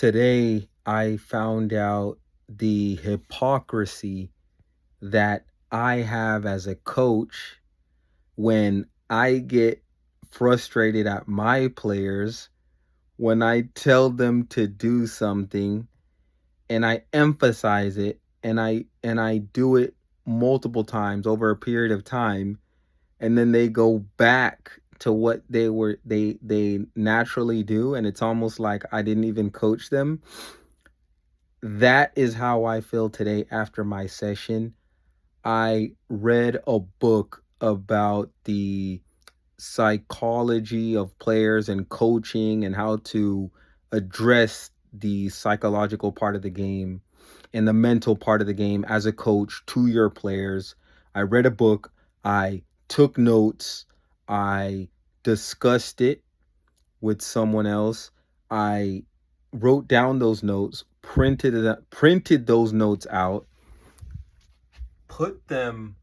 Today, I found out the hypocrisy that I have as a coach when I get frustrated at my players when I tell them to do something and I emphasize it and I do it multiple times over a period of time, and then they go back to what they naturally do, and it's almost like I didn't even coach them. That is how I feel today after my session. I read a book about the psychology of players and coaching and how to address the psychological part of the game and the mental part of the game as a coach to your players. I read a book, I took notes, I discussed it with someone else. I wrote down those notes, printed those notes out, put them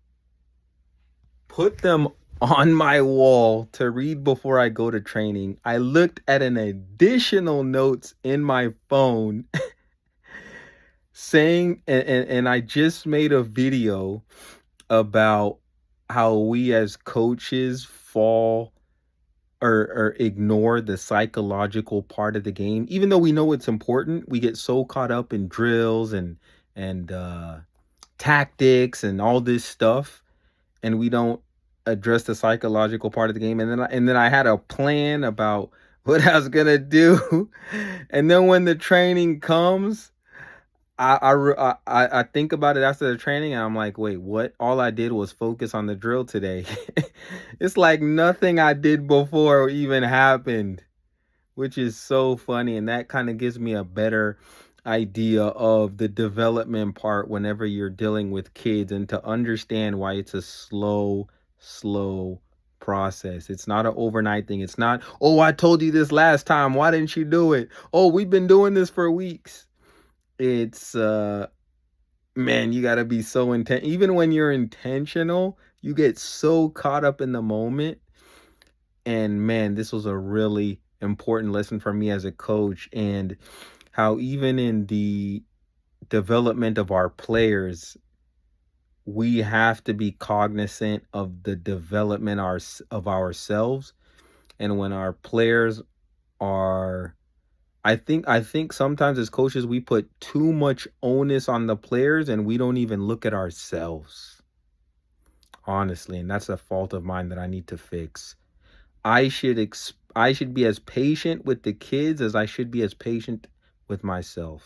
put them on my wall to read before I go to training. I looked at an additional notes in my phone saying, and I just made a video about how we as coaches fall or ignore the psychological part of the game. Even though we know it's important, we get so caught up in drills and tactics and all this stuff, and we don't address the psychological part of the game. And then I had a plan about what I was gonna do, and then when the training comes, I think about it after the training, and I'm like, wait, what? All I did was focus on the drill today. It's like nothing I did before even happened, which is so funny. And that kind of gives me a better idea of the development part whenever you're dealing with kids, and to understand why it's a slow process. It's not an overnight thing. It's not, oh, I told you this last time. Why didn't you do it? Oh, we've been doing this for weeks. It's man, you got to be so intent. Even when you're intentional, you get so caught up in the moment. And man, this was a really important lesson for me as a coach, and how even in the development of our players, we have to be cognizant of the development of ourselves. And when our players are, I think sometimes as coaches we put too much onus on the players and we don't even look at ourselves, honestly, and that's a fault of mine that I need to fix. I should be as patient with the kids as I should be as patient with myself.